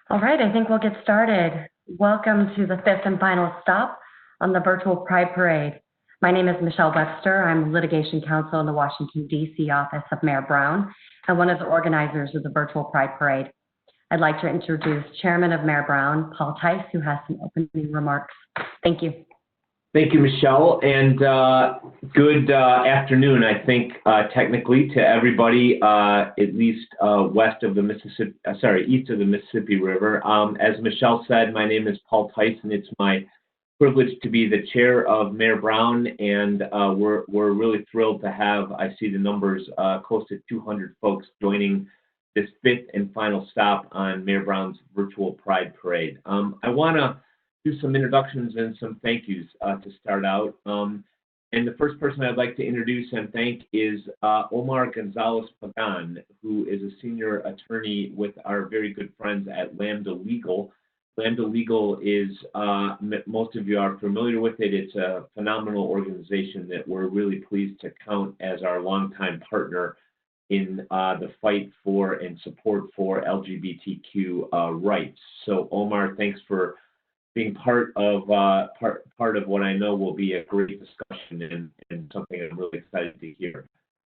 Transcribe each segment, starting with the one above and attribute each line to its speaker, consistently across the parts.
Speaker 1: All right, I think we'll get started. Welcome to the fifth and final stop on the virtual Pride Parade. My name is Michelle Webster. I'm litigation counsel in the Washington, D.C. office of Mayor Brown and one of the organizers of the virtual Pride Parade. I'd like to introduce Chairman of Mayor Brown, Paul Tice, who has some opening remarks. Thank you.
Speaker 2: Thank you, Michelle, and good afternoon, I think, technically, to everybody, at least east of the Mississippi River. As Michelle said, my name is Paul Tice, and it's my privilege to be the chair of Mayor Brown, and we're really thrilled to have, I see the numbers, close to 200 folks joining this fifth and final stop on Mayor Brown's virtual Pride Parade. I want to do some introductions and some thank yous to start out. And the first person I'd like to introduce and thank is Omar Gonzalez-Pagan, who is a senior attorney with our very good friends at Lambda Legal. Lambda Legal is, most of you are familiar with it. It's a phenomenal organization that we're really pleased to count as our longtime partner in the fight for and support for LGBTQ rights. So Omar, thanks for being part of what I know will be a great discussion and something I'm really excited to hear.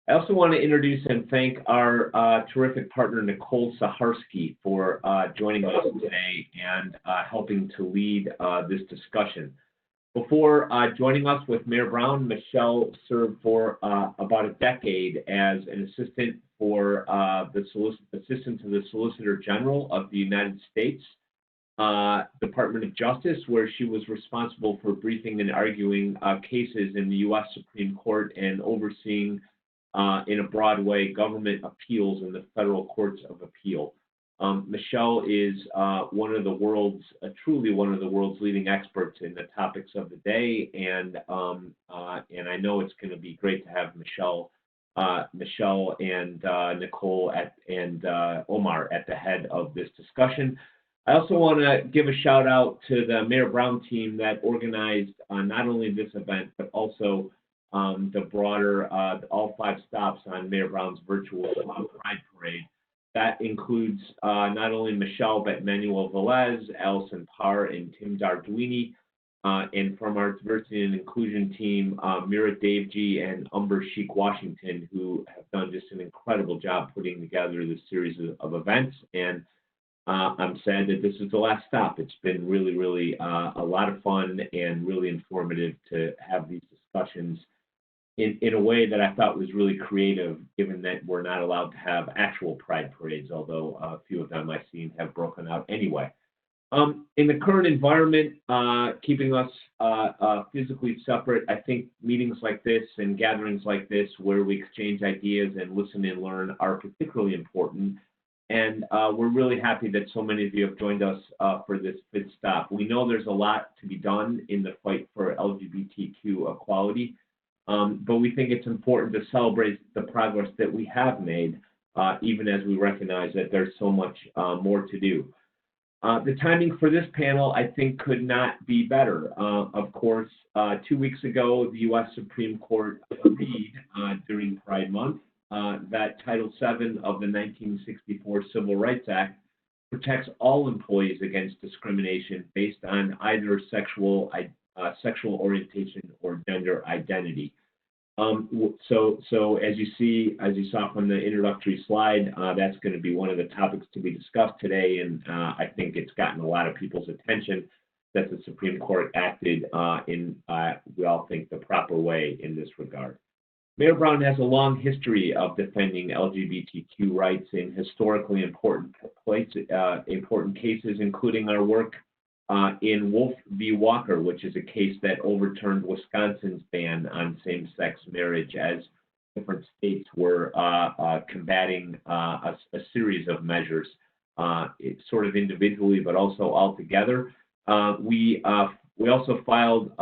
Speaker 2: I also want to introduce and thank our terrific partner, Nicole Saharsky, for joining us today and helping to lead this discussion. Before joining us with Mayor Brown, Michelle served for about a decade as an assistant for assistant to the Solicitor General of the United States Department of Justice, where she was responsible for briefing and arguing cases in the U.S. Supreme Court and overseeing, in a broad way, government appeals in the federal courts of appeal. Michelle is truly one of the world's leading experts in the topics of the day, and I know it's going to be great to have Michelle and Nicole and Omar at the head of this discussion. I also want to give a shout out to the Mayor Brown team that organized not only this event, but also the broader, all 5 stops on Mayor Brown's virtual Pride Parade. That includes not only Michelle, but Manuel Velez, Allison Parr, and Tim Darduini. And from our diversity and inclusion team, Mira Davji and Umber Sheik Washington, who have done just an incredible job putting together this series of events. And I'm sad that this is the last stop. It's been really, really a lot of fun and really informative to have these discussions in a way that I thought was really creative, given that we're not allowed to have actual Pride parades, although a few of them I've seen have broken out anyway. In the current environment, keeping us physically separate, I think meetings like this and gatherings like this, where we exchange ideas and listen and learn, are particularly important. And we're really happy that so many of you have joined us for this fifth stop. We know there's a lot to be done in the fight for LGBTQ equality, but we think it's important to celebrate the progress that we have made, even as we recognize that there's so much more to do. The timing for this panel, I think, could not be better. Of course, 2 weeks ago, the U.S. Supreme Court agreed during Pride Month that Title VII of the 1964 Civil Rights Act protects all employees against discrimination based on either sexual orientation or gender identity. So as you saw from the introductory slide, that's going to be one of the topics to be discussed today, and I think it's gotten a lot of people's attention that the Supreme Court acted in, we all think, the proper way in this regard. Mayor Brown has a long history of defending LGBTQ rights in historically important cases, including our work in Wolf v. Walker, which is a case that overturned Wisconsin's ban on same-sex marriage as different states were combating a series of measures, sort of individually, but also all together. We also filed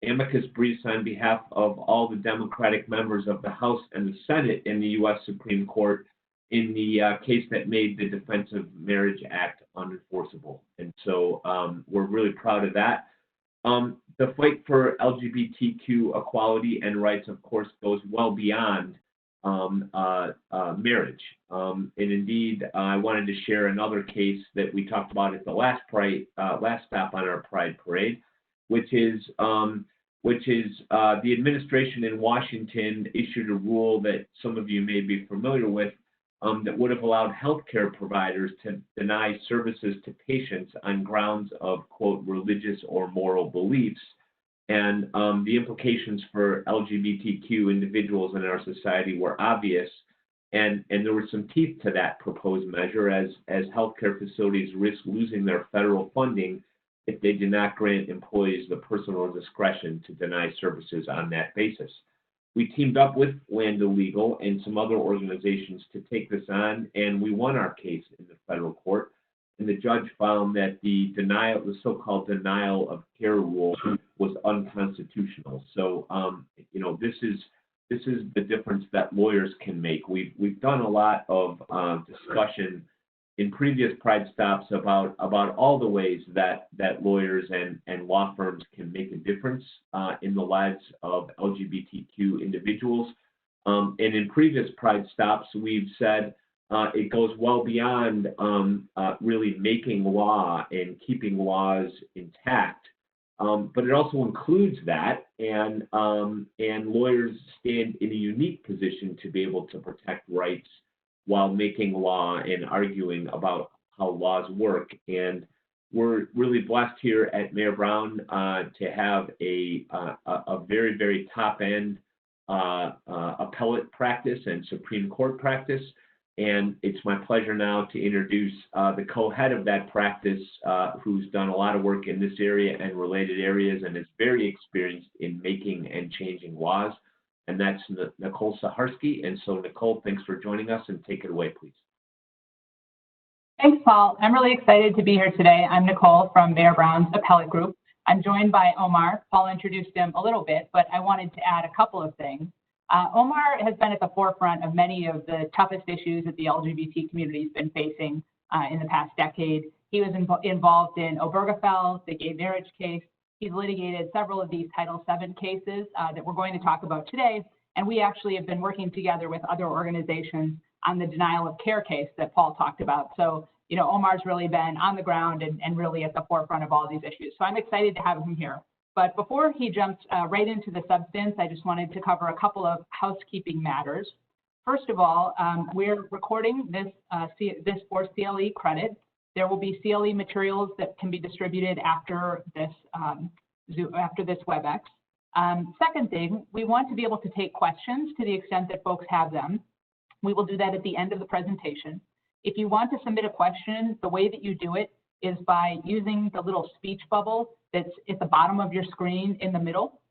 Speaker 2: amicus briefs on behalf of all the Democratic members of the House and the Senate in the U.S. Supreme Court in the case that made the Defense of Marriage Act unenforceable. And so we're really proud of that. The fight for LGBTQ equality and rights, of course, goes well beyond marriage. And indeed, I wanted to share another case that we talked about at the last stop on our Pride Parade, which is the administration in Washington issued a rule that some of you may be familiar with, that would have allowed healthcare providers to deny services to patients on grounds of, quote, religious or moral beliefs. And the implications for LGBTQ individuals in our society were obvious. And there were some teeth to that proposed measure as healthcare facilities risk losing their federal funding if they do not grant employees the personal discretion to deny services on that basis. We teamed up with Lambda Legal and some other organizations to take this on, and we won our case in the federal court. And the judge found that the so-called denial of care rule was unconstitutional. So, this is the difference that lawyers can make. We've done a lot of discussion in previous Pride stops about all the ways that lawyers and law firms can make a difference in the lives of LGBTQ individuals. And in previous Pride stops, we've said it goes well beyond really making law and keeping laws intact, but it also includes that, and lawyers stand in a unique position to be able to protect rights while making law and arguing about how laws work. And we're really blessed here at Mayor Brown to have a very, very top-end appellate practice and Supreme Court practice. And it's my pleasure now to introduce the co-head of that practice, who's done a lot of work in this area and related areas and is very experienced in making and changing laws. And that's Nicole Saharsky. And so, Nicole, thanks for joining us, and take it away, please.
Speaker 3: Thanks, Paul. I'm really excited to be here today. I'm Nicole from Mayor Brown's appellate group. I'm joined by Omar. Paul introduced him a little bit, but I wanted to add a couple of things. Omar has been at the forefront of many of the toughest issues that the LGBT community has been facing in the past decade. He was involved in Obergefell, the gay marriage case. He's litigated several of these Title VII cases that we're going to talk about today. And we actually have been working together with other organizations on the denial of care case that Paul talked about. So, Omar's really been on the ground and really at the forefront of all these issues. So I'm excited to have him here. But before he jumps right into the substance, I just wanted to cover a couple of housekeeping matters. First of all, we're recording this for CLE credit. There will be CLE materials that can be distributed after this WebEx. Second thing, we want to be able to take questions to the extent that folks have them. We will do that at the end of the presentation. If you want to submit a question, the way that you do it is by using the little speech bubble that's at the bottom of your screen in the middle.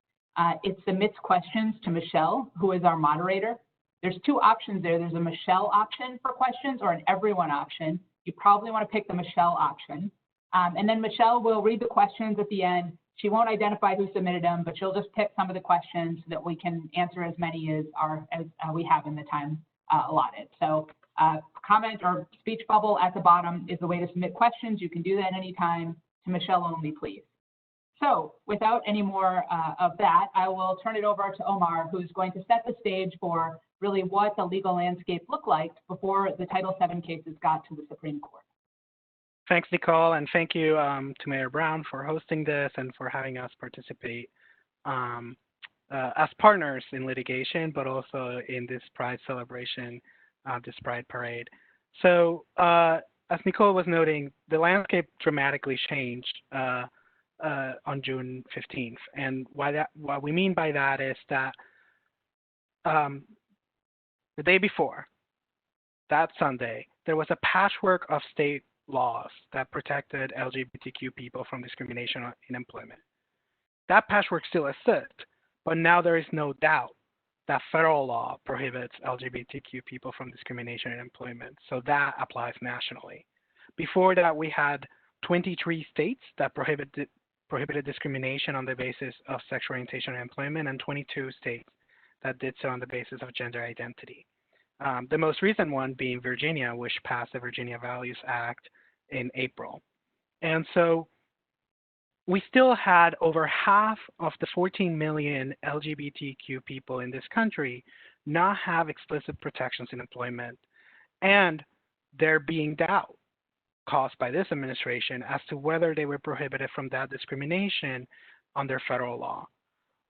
Speaker 3: It submits questions to Michelle, who is our moderator. There's two options there. There's a Michelle option for questions or an everyone option. You probably want to pick the Michelle option. And then Michelle will read the questions at the end. She won't identify who submitted them, but she'll just pick some of the questions so that we can answer as many as we have in the time allotted. So comment or speech bubble at the bottom is the way to submit questions. You can do that anytime. To Michelle only, please. So without any more of that, I will turn it over to Omar, who's going to set the stage for really what the legal landscape looked like before the Title VII cases got to the Supreme Court.
Speaker 4: Thanks, Nicole, and thank you to Mayor Brown for hosting this and for having us participate as partners in litigation, but also in this Pride celebration, this Pride Parade. So as Nicole was noting, the landscape dramatically changed on June 15th. And what we mean by that is that the day before, that Sunday, there was a patchwork of state laws that protected LGBTQ people from discrimination in employment. That patchwork still exists, but now there is no doubt that federal law prohibits LGBTQ people from discrimination in employment. So that applies nationally. Before that, we had 23 states that prohibited discrimination on the basis of sexual orientation and employment, and 22 states that did so on the basis of gender identity. The most recent one being Virginia, which passed the Virginia Values Act in April. And so we still had over half of the 14 million LGBTQ people in this country not have explicit protections in employment, and there being doubt caused by this administration as to whether they were prohibited from that discrimination under federal law.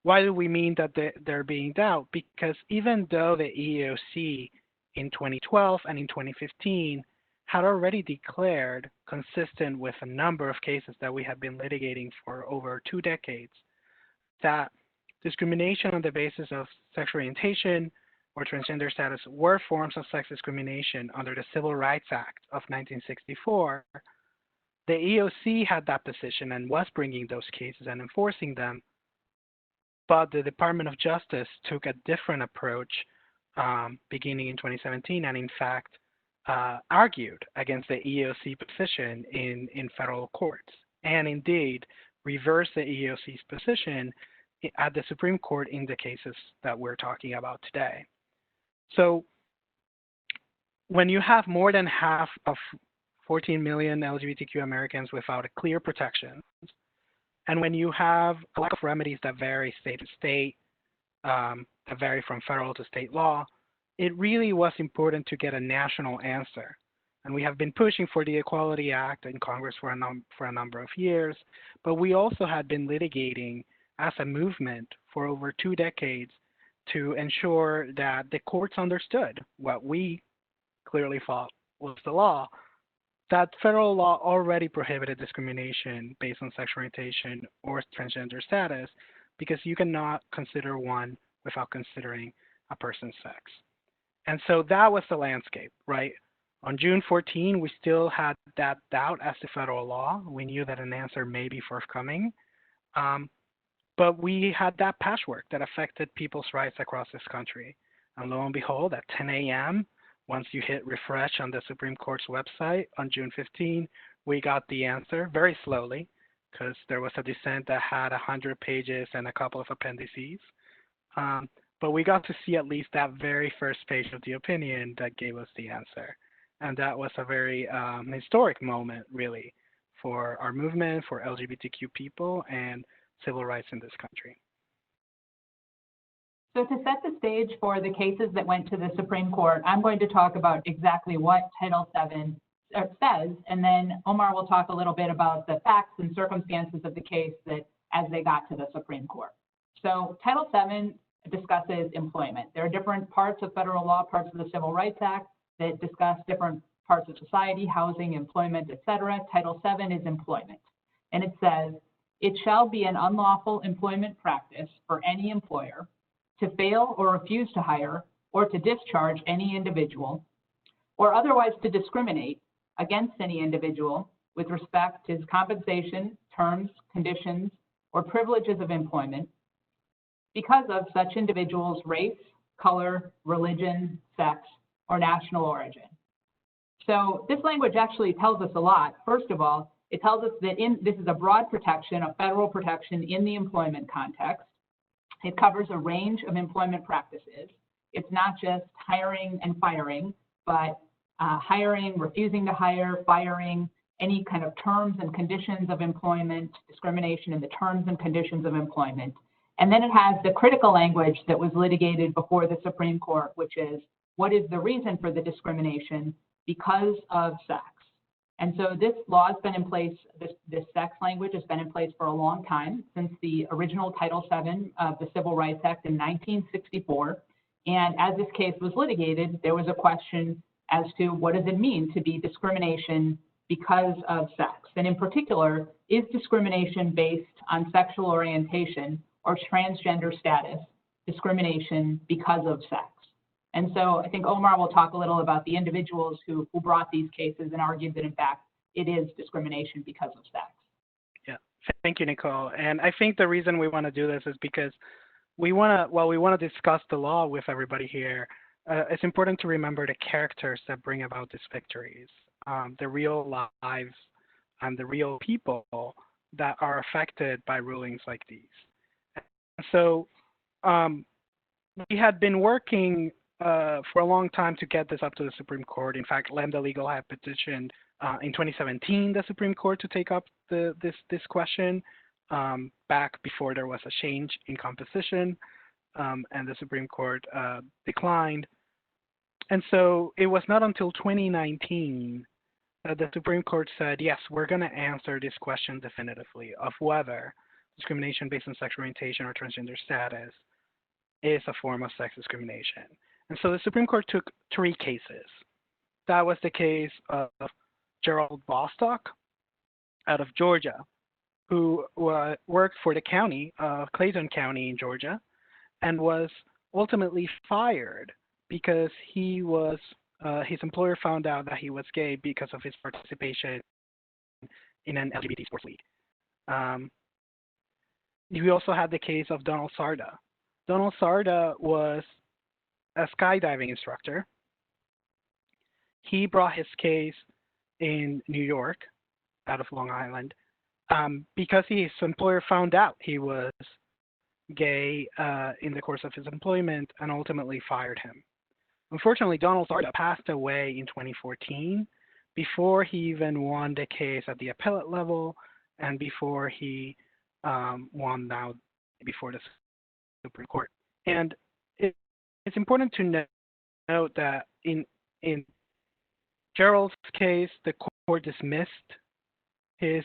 Speaker 4: Why do we mean that there being doubt? Because even though the EEOC in 2012 and in 2015 had already declared, consistent with a number of cases that we have been litigating for over 2 decades, that discrimination on the basis of sexual orientation or transgender status were forms of sex discrimination under the Civil Rights Act of 1964, the EEOC had that position and was bringing those cases and enforcing them, but the Department of Justice took a different approach beginning in 2017 and in fact argued against the EEOC position in federal courts, and indeed reversed the EEOC's position at the Supreme Court in the cases that we're talking about today. So when you have more than half of 14 million LGBTQ Americans without a clear protection, and when you have a lack of remedies that vary state to state, that vary from federal to state law, it really was important to get a national answer. And we have been pushing for the Equality Act in Congress for a number of years, but we also had been litigating as a movement for over 2 decades to ensure that the courts understood what we clearly thought was the law, that federal law already prohibited discrimination based on sexual orientation or transgender status, because you cannot consider one without considering a person's sex. And so that was the landscape, right? On June 14, we still had that doubt as to federal law. We knew that an answer may be forthcoming. But we had that patchwork that affected people's rights across this country. And lo and behold, at 10 a.m., once you hit refresh on the Supreme Court's website on June 15, we got the answer very slowly, because there was a dissent that had 100 pages and a couple of appendices. But we got to see at least that very first page of the opinion that gave us the answer. And that was a very historic moment, really, for our movement, for LGBTQ people, and civil rights in this country.
Speaker 3: So to set the stage for the cases that went to the Supreme Court, I'm going to talk about exactly what Title VII says, and then Omar will talk a little bit about the facts and circumstances of the case that as they got to the Supreme Court. So Title VII discusses employment. There are different parts of federal law, parts of the Civil Rights Act that discuss different parts of society, housing, employment, etc. Title VII is employment. And it says, it shall be an unlawful employment practice for any employer to fail or refuse to hire or to discharge any individual, or otherwise to discriminate against any individual with respect to his compensation, terms, conditions, or privileges of employment because of such individual's race, color, religion, sex, or national origin. So this language actually tells us a lot. First of all, it tells us that this is a broad protection, a federal protection in the employment context. It covers a range of employment practices. It's not just hiring and firing, but hiring, refusing to hire, firing, any kind of terms and conditions of employment, discrimination in the terms and conditions of employment. And then it has the critical language that was litigated before the Supreme Court, which is, what is the reason for the discrimination? Because of sex. And so this law has been in place, this sex language has been in place for a long time, since the original Title VII of the Civil Rights Act in 1964. And as this case was litigated, there was a question as to what does it mean to be discrimination because of sex? And in particular, is discrimination based on sexual orientation or transgender status discrimination because of sex? And so I think Omar will talk a little about the individuals who brought these cases and argued that, in fact, it is discrimination because of sex.
Speaker 4: Yeah, thank you, Nicole. And I think the reason we want to do this is because we want to discuss the law with everybody here. It's important to remember the characters that bring about these victories, the real lives and the real people that are affected by rulings like these. So we had been working for a long time to get this up to the Supreme Court. In fact, Lambda Legal had petitioned in 2017 the Supreme Court to take up this question back before there was a change in composition. and the Supreme Court declined. And so it was not until 2019 that the Supreme Court said, yes, we're going to answer this question definitively of whether discrimination based on sexual orientation or transgender status is a form of sex discrimination. And so the Supreme Court took 3 cases. That was the case of Gerald Bostock out of Georgia, who worked for the county of Clayton County in Georgia and was ultimately fired because he was his employer found out that he was gay because of his participation in an LGBT sports league. We also had the case of Donald Sarda. Donald Sarda was a skydiving instructor. He brought his case in New York, out of Long Island, because his employer found out he was gay in the course of his employment and ultimately fired him. Unfortunately, Donald Sarda passed away in 2014 before he even won the case at the appellate level and before he won now before the Supreme Court. And it's important to note that in Gerald's case, the court dismissed his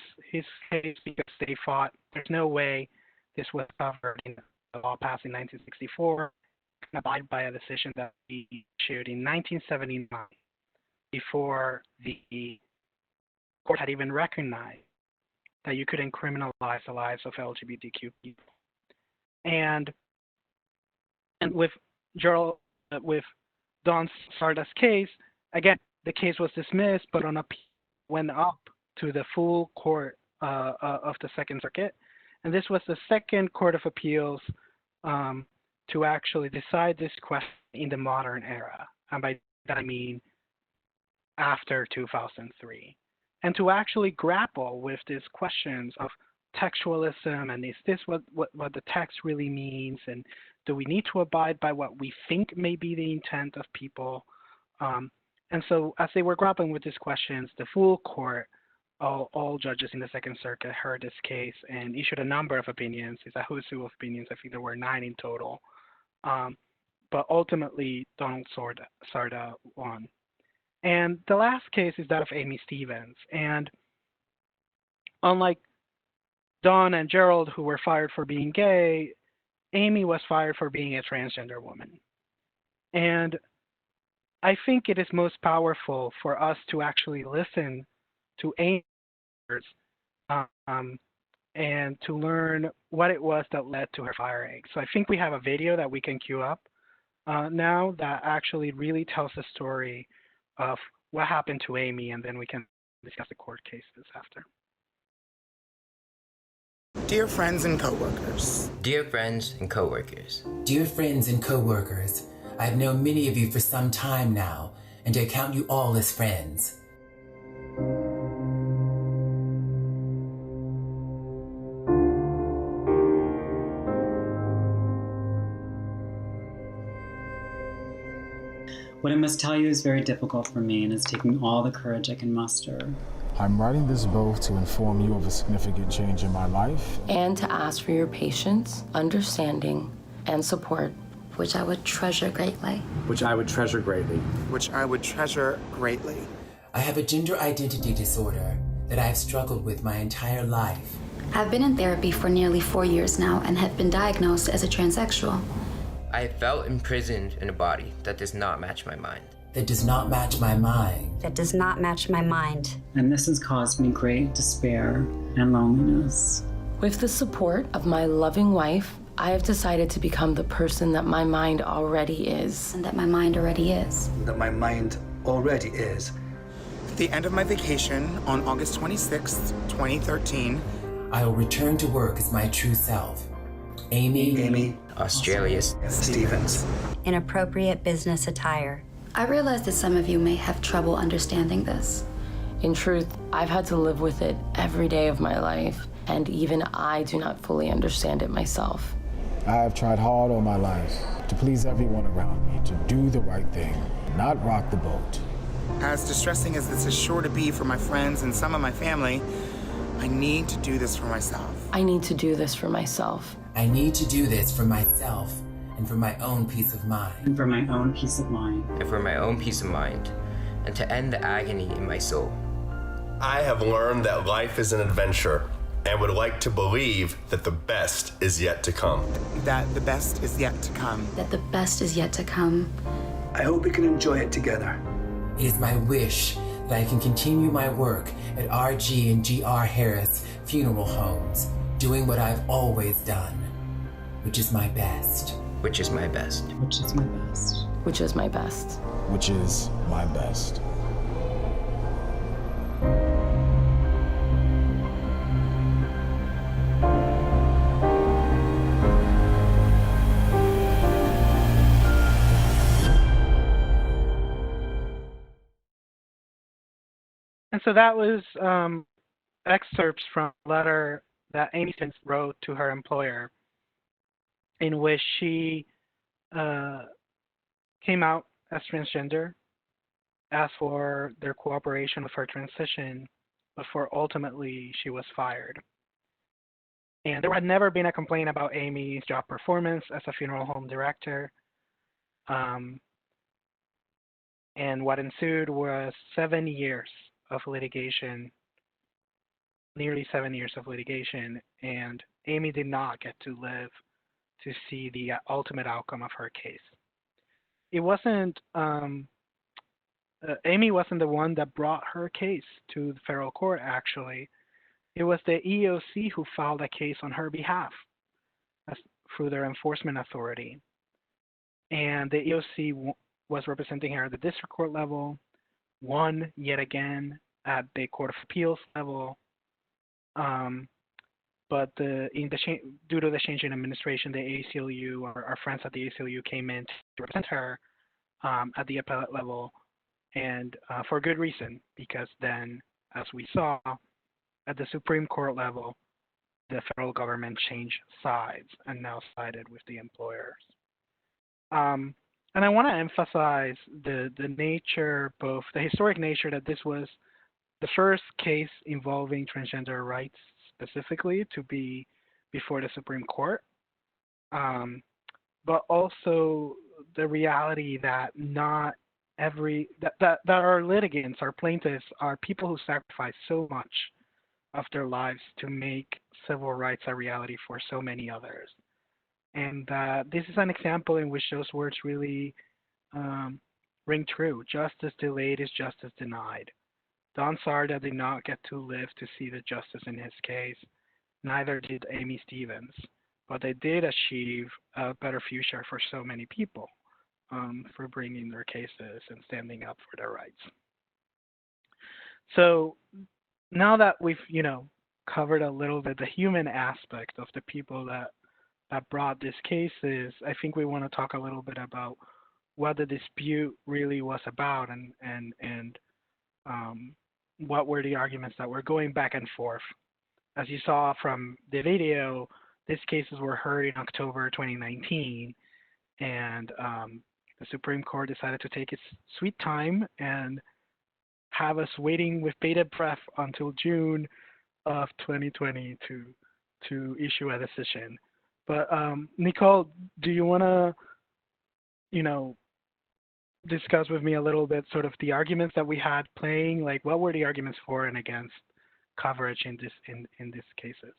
Speaker 4: case because they thought there's no way this was covered in the law passed in 1964 and abide by a decision that he issued in 1979 before the court had even recognized that you couldn't criminalize the lives of LGBTQ people. And with Don Sarda's case, again, the case was dismissed, but on appeal went up to the full court of the Second Circuit. And this was the second court of appeals to actually decide this question in the modern era. And by that I mean after 2003. And to actually grapple with these questions of textualism and is this what the text really means, and do we need to abide by what we think may be the intent of people? And so as they were grappling with these questions, the full court, all judges in the Second Circuit heard this case and issued a number of opinions. It's a who's who of opinions. I think there were 9 in total. But ultimately, Donald Sarda won. And the last case is that of Amy Stevens. And unlike Don and Gerald, who were fired for being gay, Amy was fired for being a transgender woman. And I think it is most powerful for us to actually listen to Amy's words and to learn what it was that led to her firing. So I think we have a video that we can queue up now that actually really tells the story of what happened to Amy, and then we can discuss the court cases after.
Speaker 5: Dear friends and coworkers.
Speaker 6: Dear friends and coworkers.
Speaker 7: Dear friends and coworkers, I have known many of you for some time now, and I count you all as friends.
Speaker 8: What I must tell you is very difficult for me and is taking all the courage I can muster.
Speaker 9: I'm writing this both to inform you of a significant change in my life
Speaker 10: and to ask for your patience, understanding, and support,
Speaker 11: which I would treasure greatly.
Speaker 12: Which I would treasure greatly.
Speaker 5: Which I would treasure greatly.
Speaker 7: I have a gender identity disorder that I have struggled with my entire life.
Speaker 11: I've been in therapy for nearly 4 years now and have been diagnosed as a transsexual.
Speaker 6: I have felt imprisoned in a body that does not match my mind.
Speaker 7: That does not match my mind.
Speaker 11: That does not match my mind.
Speaker 8: And this has caused me great despair and loneliness.
Speaker 10: With the support of my loving wife, I have decided to become the person that my mind already is.
Speaker 11: And that my mind already is.
Speaker 12: That my mind already is.
Speaker 5: At the end of my vacation on August 26th, 2013,
Speaker 7: I will return to work as my true self. Amy
Speaker 6: Australia's
Speaker 12: Stevens.
Speaker 11: In appropriate business attire. I realize that some of you may have trouble understanding this.
Speaker 10: In truth, I've had to live with it every day of my life, and even I do not fully understand it myself.
Speaker 9: I have tried hard all my life to please everyone around me, to do the right thing, not rock the boat.
Speaker 5: As distressing as this is sure to be for my friends and some of my family, I need to do this for myself.
Speaker 10: I need to do this for myself.
Speaker 7: I need to do this for myself and for my own peace of mind.
Speaker 8: And for my own peace of mind.
Speaker 6: And for my own peace of mind. And to end the agony in my soul.
Speaker 13: I have learned that life is an adventure and would like to believe that the best is yet to come.
Speaker 5: That the best is yet to come.
Speaker 11: That the best is yet to come.
Speaker 12: I hope we can enjoy it together.
Speaker 7: It is my wish that I can continue my work at R.G. and G.R. Harris Funeral Homes, doing what I've always done, which is my best.
Speaker 6: Which is my best.
Speaker 8: Which is my best.
Speaker 10: Which is my best.
Speaker 9: Which is my best.
Speaker 4: And so that was excerpts from a letter that Amy Stevens wrote to her employer, in which she came out as transgender, asked for their cooperation with her transition, before ultimately she was fired. And there had never been a complaint about Amy's job performance as a funeral home director. And what ensued was 7 years of litigation, nearly 7 years of litigation, and Amy did not get to live to see the ultimate outcome of her case. It wasn't, Amy wasn't the one that brought her case to the federal court, actually. It was the EEOC who filed a case on her behalf through their enforcement authority. And the EEOC was representing her at the district court level, won yet again at the Court of Appeals level. But due to the change in administration, the ACLU, our friends at the ACLU, came in to represent her at the appellate level, and for good reason, because then, as we saw, at the Supreme Court level, the federal government changed sides and now sided with the employers. And I want to emphasize the nature, both the historic nature, that this was the first case involving transgender rights specifically to be before the Supreme Court, but also the reality that not every, that our litigants, our plaintiffs, are people who sacrifice so much of their lives to make civil rights a reality for so many others. And this is an example in which those words really ring true. Justice delayed is justice denied. Don Sarda did not get to live to see the justice in his case. Neither did Amy Stevens. But they did achieve a better future for so many people for bringing their cases and standing up for their rights. So now that we've, covered a little bit the human aspect of the people that brought these cases, I think we want to talk a little bit about what the dispute really was about and what were the arguments that were going back and forth. As you saw from the video, these cases were heard in October 2019, and the Supreme Court decided to take its sweet time and have us waiting with bated breath until June of 2020 to issue a decision. But Nicole, do you want to, discuss with me a little bit sort of the arguments that we had playing? Like, what were the arguments for and against coverage in these cases?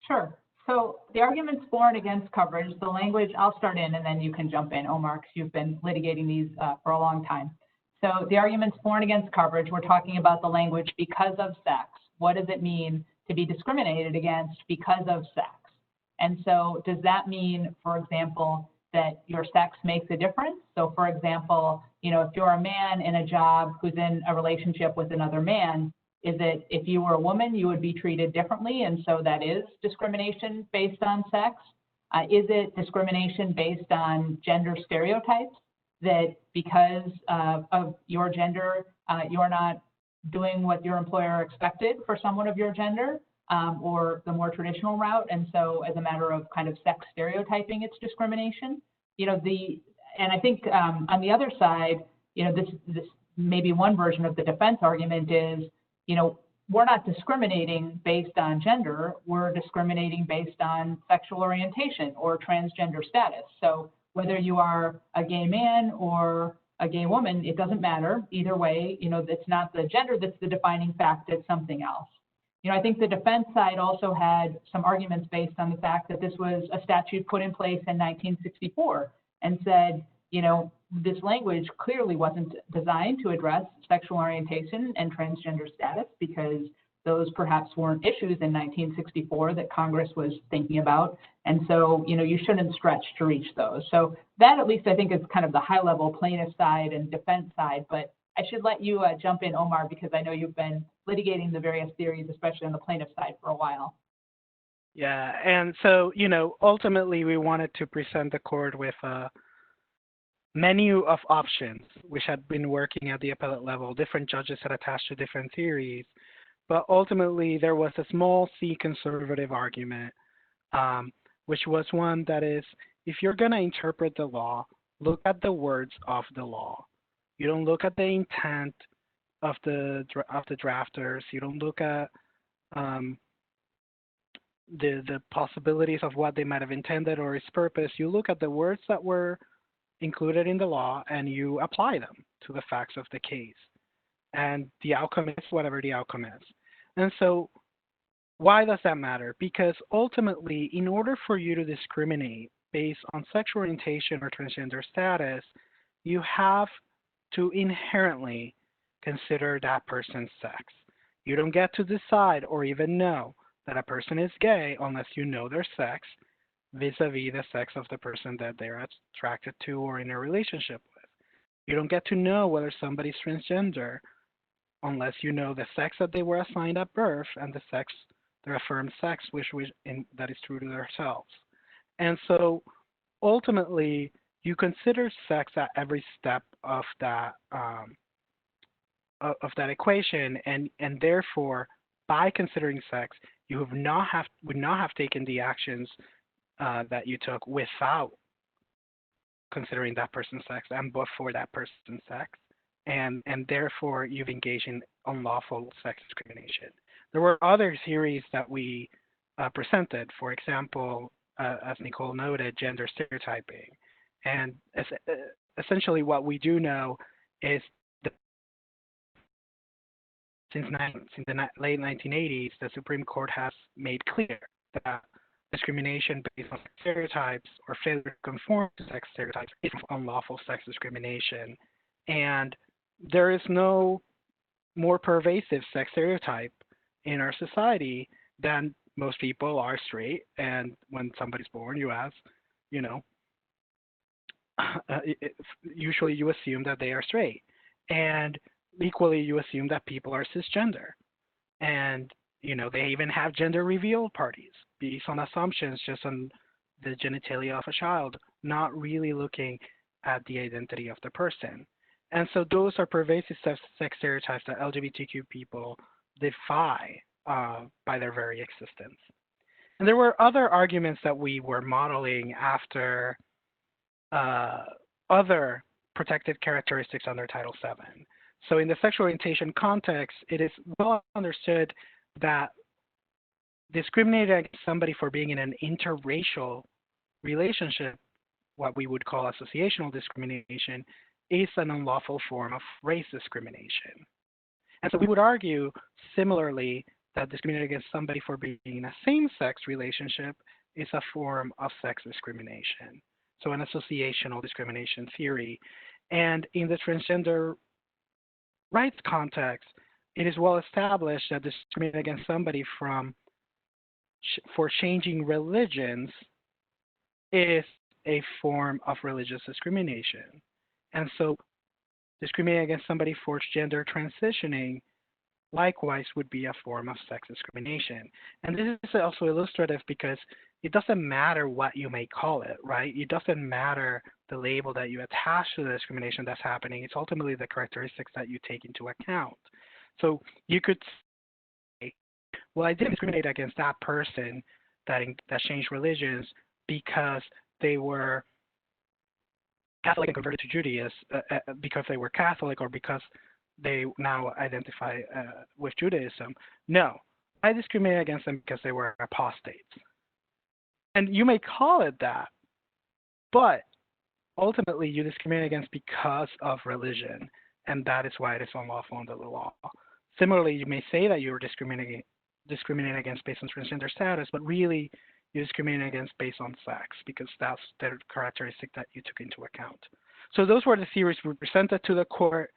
Speaker 3: Sure. So the arguments for and against coverage, the language, I'll start in and then you can jump in, Omar, because you've been litigating these for a long time. So the arguments for and against coverage, we're talking about the language because of sex. What does it mean to be discriminated against because of sex? And so does that mean, for example, that your sex makes a difference? So for example, if you're a man in a job who's in a relationship with another man, is it if you were a woman, you would be treated differently? And so that is discrimination based on sex? Is it discrimination based on gender stereotypes, that because of your gender, you're not doing what your employer expected for someone of your gender, or the more traditional route, and so as a matter of kind of sex stereotyping, it's discrimination? And I think on the other side, this maybe one version of the defense argument is, we're not discriminating based on gender, we're discriminating based on sexual orientation or transgender status. So whether you are a gay man or a gay woman, it doesn't matter. Either way, it's not the gender that's the defining fact, it's something else. I think the defense side also had some arguments based on the fact that this was a statute put in place in 1964 and said, this language clearly wasn't designed to address sexual orientation and transgender status because those perhaps weren't issues in 1964 that Congress was thinking about. And so, you shouldn't stretch to reach those. So that, at least I think, is kind of the high level plaintiff side and defense side. But I should let you jump in, Omar, because I know you've been litigating the various theories, especially on the plaintiff side, for a while.
Speaker 4: Yeah, and so, ultimately we wanted to present the court with a menu of options, which had been working at the appellate level. Different judges had attached to different theories, but ultimately there was a small c conservative argument, which was one that is, if you're going to interpret the law, look at the words of the law. You don't look at the intent of the drafters. You don't look at the possibilities of what they might have intended or its purpose. You look at the words that were included in the law and you apply them to the facts of the case. And the outcome is whatever the outcome is. And so why does that matter? Because ultimately, in order for you to discriminate based on sexual orientation or transgender status, you have to inherently consider that person's sex. You don't get to decide or even know that a person is gay unless you know their sex vis-a-vis the sex of the person that they're attracted to or in a relationship with. You don't get to know whether somebody's transgender unless you know the sex that they were assigned at birth and the sex, their affirmed sex, that is true to themselves. And so ultimately, you consider sex at every step of that equation, and therefore, by considering sex, you would not have taken the actions that you took without considering that person's sex and but for that person's sex, and therefore you've engaged in unlawful sex discrimination. There were other theories that we presented. For example, as Nicole noted, gender stereotyping. And essentially what we do know is that since the late 1980s, the Supreme Court has made clear that discrimination based on stereotypes or failure to conform to sex stereotypes is unlawful sex discrimination. And there is no more pervasive sex stereotype in our society than most people are straight. And when somebody's born, you ask, usually you assume that they are straight, and equally you assume that people are cisgender, and they even have gender reveal parties based on assumptions just on the genitalia of a child, not really looking at the identity of the person. And so those are pervasive sex stereotypes that LGBTQ people defy by their very existence. And there were other arguments that we were modeling after other protected characteristics under Title VII. So in the sexual orientation context, it is well understood that discriminating against somebody for being in an interracial relationship, what we would call associational discrimination, is an unlawful form of race discrimination. And so we would argue similarly that discriminating against somebody for being in a same-sex relationship is a form of sex discrimination. So an associational discrimination theory. And in the transgender rights context, it is well established that discriminating against somebody for changing religions is a form of religious discrimination. And so discriminating against somebody for gender transitioning likewise would be a form of sex discrimination. And this is also illustrative because it doesn't matter what you may call it, right? It doesn't matter the label that you attach to the discrimination that's happening. It's ultimately the characteristics that you take into account. So you could say, well, I didn't discriminate against that person that changed religions because they were Catholic and converted to Judaism, because they were Catholic, or because they now identify with Judaism. No, I discriminated against them because they were apostates. And you may call it that, but ultimately you discriminate against because of religion, and that is why it is unlawful under the law. Similarly, you may say that you were discriminating against based on transgender status, but really you discriminate against based on sex because that's the characteristic that you took into account. So those were the theories we presented to the court.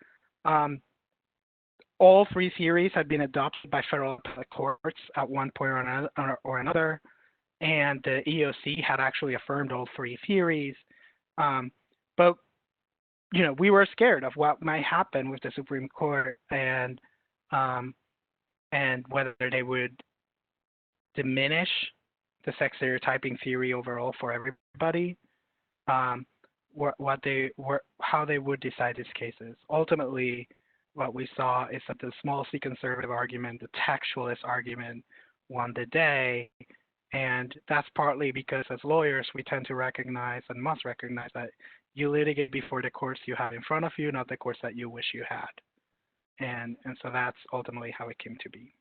Speaker 4: All three theories had been adopted by federal appellate courts at one point or another, and the EEOC had actually affirmed all three theories. But we were scared of what might happen with the Supreme Court and whether they would diminish the sex stereotyping theory overall for everybody, how they would decide these cases. Ultimately, what we saw is that the small c conservative argument, the textualist argument, won the day. And that's partly because as lawyers, we tend to recognize and must recognize that you litigate before the courts you have in front of you, not the courts that you wish you had. And so that's ultimately how it came to be.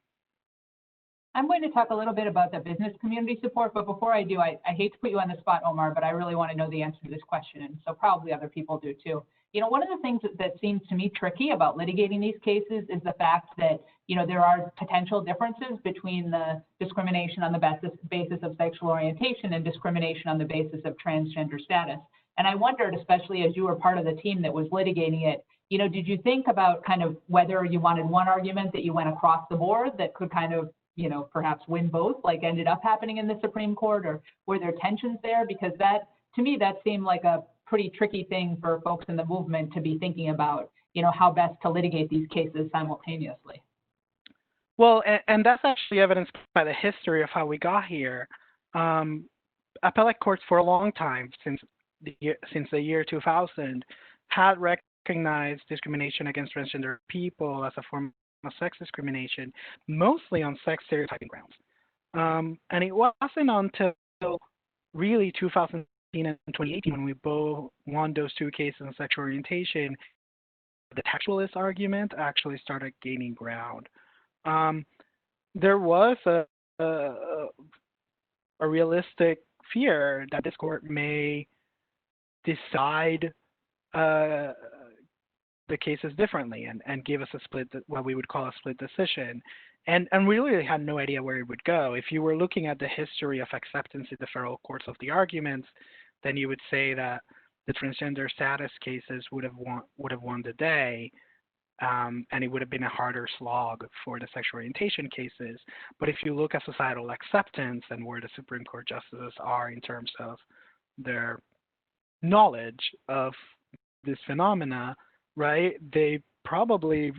Speaker 3: I'm going to talk a little bit about the business community support, but before I do, I hate to put you on the spot, Omar, but I really want to know the answer to this question, and so probably other people do too. One of the things that seems to me tricky about litigating these cases is the fact that, there are potential differences between the discrimination on the basis of sexual orientation and discrimination on the basis of transgender status. And I wondered, especially as you were part of the team that was litigating it, did you think about kind of whether you wanted one argument that you went across the board that could kind of, perhaps win both, like ended up happening in the Supreme Court, or were there tensions there? Because that, to me, that seemed like a pretty tricky thing for folks in the movement to be thinking about, how best to litigate these cases simultaneously.
Speaker 4: Well, and that's actually evidenced by the history of how we got here. Appellate courts for a long time, since the year 2000, had recognized discrimination against transgender people as a form of sex discrimination, mostly on sex stereotyping grounds. And it wasn't until really 2015 and 2018 when we both won those two cases on sexual orientation, the textualist argument actually started gaining ground. There was a realistic fear that this court may decide the cases differently and give us a split, what we would call a split decision. And we really had no idea where it would go. If you were looking at the history of acceptance in the federal courts of the arguments, then you would say that the transgender status cases would have won the day, and it would have been a harder slog for the sexual orientation cases. But if you look at societal acceptance and where the Supreme Court justices are in terms of their knowledge of this phenomena, right, they probably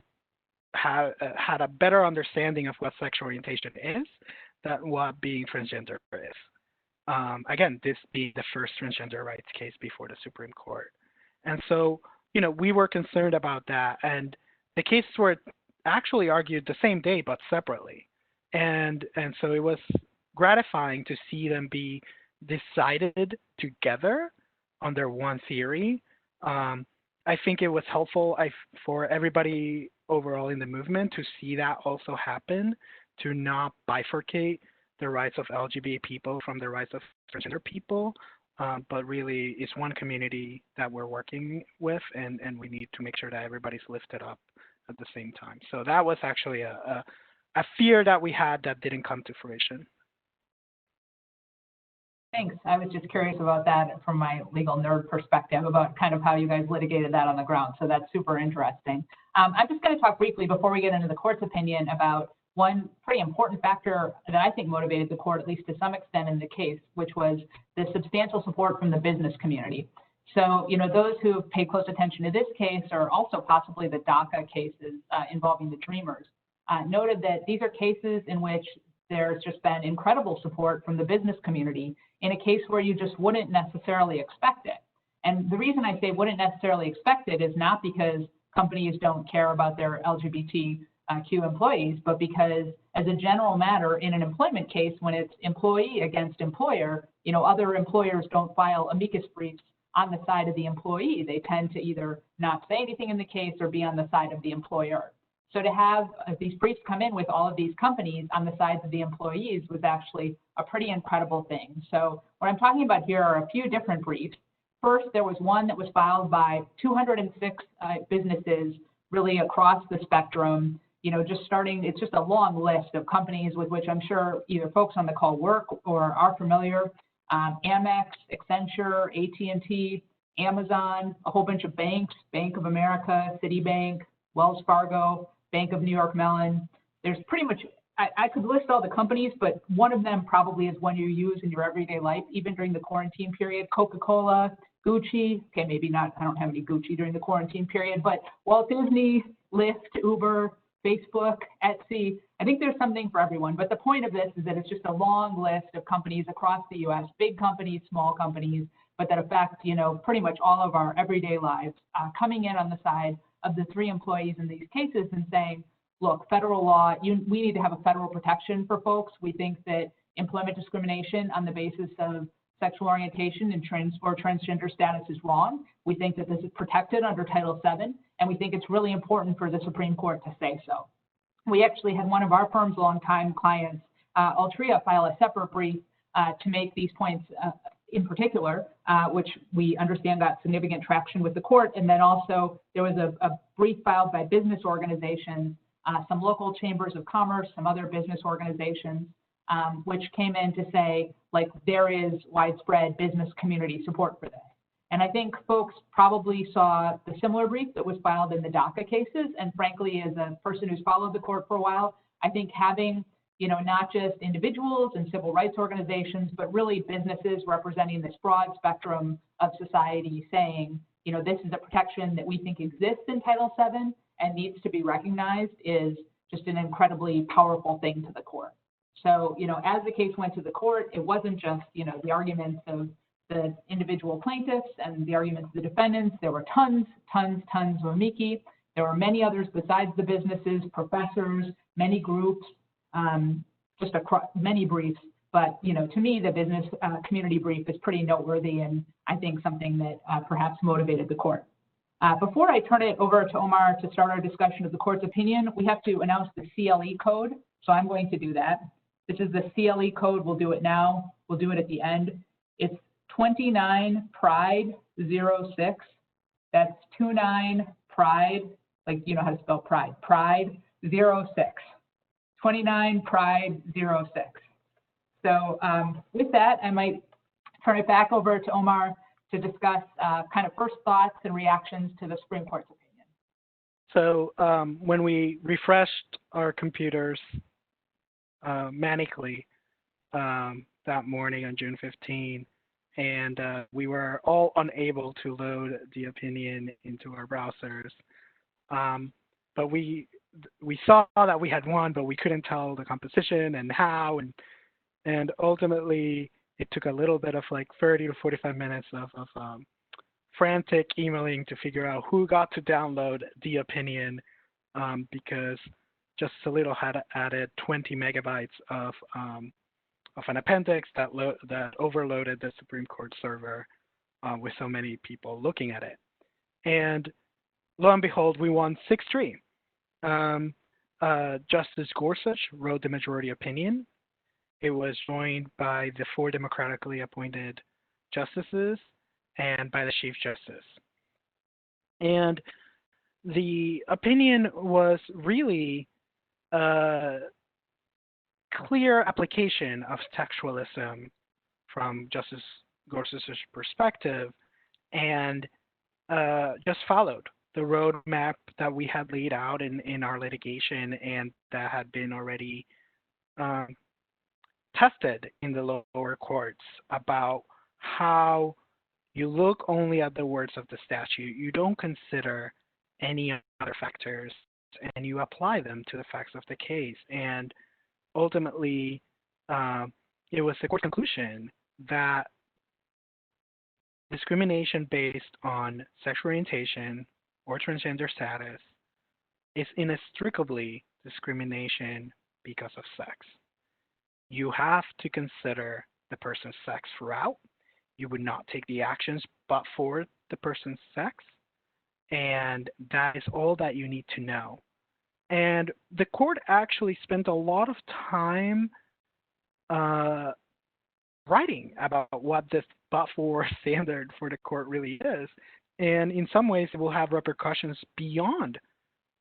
Speaker 4: had a better understanding of what sexual orientation is than what being transgender is. Again, this being the first transgender rights case before the Supreme Court. And so, we were concerned about that. And the cases were actually argued the same day, but separately. And so it was gratifying to see them be decided together under one theory. I think it was helpful for everybody overall in the movement to see that also happen, to not bifurcate the rights of LGBT people from the rights of transgender people, but really it's one community that we're working with, and we need to make sure that everybody's lifted up at the same time. So that was actually a fear that we had that didn't come to fruition.
Speaker 3: Thanks. I was just curious about that from my legal nerd perspective about kind of how you guys litigated that on the ground. So that's super interesting. I'm just going to talk briefly before we get into the court's opinion about one pretty important factor that I think motivated the court, at least to some extent in the case, which was the substantial support from the business community. So, those who have paid close attention to this case, or also possibly the DACA cases involving the Dreamers, noted that these are cases in which there's just been incredible support from the business community in a case where you just wouldn't necessarily expect it. And the reason I say wouldn't necessarily expect it is not because companies don't care about their LGBTQ employees, but because as a general matter in an employment case, when it's employee against employer, other employers don't file amicus briefs on the side of the employee. They tend to either not say anything in the case or be on the side of the employer. So to have these briefs come in with all of these companies on the sides of the employees was actually a pretty incredible thing. So what I'm talking about here are a few different briefs. First, there was one that was filed by 206 businesses really across the spectrum, just starting, it's just a long list of companies with which I'm sure either folks on the call work or are familiar. Amex, Accenture, AT&T, Amazon, a whole bunch of banks, Bank of America, Citibank, Wells Fargo, Bank of New York Mellon. There's pretty much, I could list all the companies, but one of them probably is one you use in your everyday life, even during the quarantine period. Coca-Cola, Gucci, okay, maybe not, I don't have any Gucci during the quarantine period, but Walt Disney, Lyft, Uber, Facebook, Etsy. I think there's something for everyone. But the point of this is that it's just a long list of companies across the U.S., big companies, small companies, but that affect, pretty much all of our everyday lives, coming in on the side of the three employees in these cases and saying, look, federal law, we need to have a federal protection for folks. We think that employment discrimination on the basis of sexual orientation and transgender status is wrong. We think that this is protected under Title VII, and we think it's really important for the Supreme Court to say so. We actually had one of our firm's longtime clients, Altria, file a separate brief to make these points in particular, which we understand got significant traction with the court. And then also there was a brief filed by business organizations, some local chambers of commerce, some other business organizations, which came in to say, like, there is widespread business community support for this. And I think folks probably saw the similar brief that was filed in the DACA cases. And frankly, as a person who's followed the court for a while, I think having, not just individuals and civil rights organizations, but really businesses representing this broad spectrum of society saying, this is a protection that we think exists in Title VII and needs to be recognized is just an incredibly powerful thing to the court. So, as the case went to the court, it wasn't just, the arguments of the individual plaintiffs and the arguments of the defendants. There were tons of amici. There were many others besides the businesses, professors, many groups, just across many briefs. But, to me, the business community brief is pretty noteworthy and I think something that perhaps motivated the court. Before I turn it over to Omar to start our discussion of the court's opinion, we have to announce the CLE code. So I'm going to do that. This is the CLE code. We'll do it now. We'll do it at the end. It's 29 Pride 06. That's 29 Pride, like you know how to spell Pride. Pride 06. 29 Pride 06. So with that, I might turn it back over to Omar to discuss kind of first thoughts and reactions to the Supreme Court's opinion.
Speaker 4: So when we refreshed our computers manically that morning on June 15, and we were all unable to load the opinion into our browsers. But we saw that we had won, but we couldn't tell the composition and how, and ultimately it took a little bit of like 30 to 45 minutes of frantic emailing to figure out who got to download the opinion, because Justice Alito had added 20 megabytes of an appendix that overloaded the Supreme Court server with so many people looking at it. And lo and behold, we won 6-3. Justice Gorsuch wrote the majority opinion. It was joined by the 4 democratically appointed justices and by the Chief Justice. And the opinion was really a clear application of textualism from Justice Gorsuch's perspective, and just followed the roadmap that we had laid out in our litigation and that had been already tested in the lower courts about how you look only at the words of the statute. You don't consider any other factors, and you apply them to the facts of the case. And ultimately, it was the court's conclusion that discrimination based on sexual orientation or transgender status is inextricably discrimination because of sex. You have to consider the person's sex throughout. you would not take the actions but for the person's sex. And that is all that you need to know. And the court actually spent a lot of time writing about what this but-for standard for the court really is. And in some ways, it will have repercussions beyond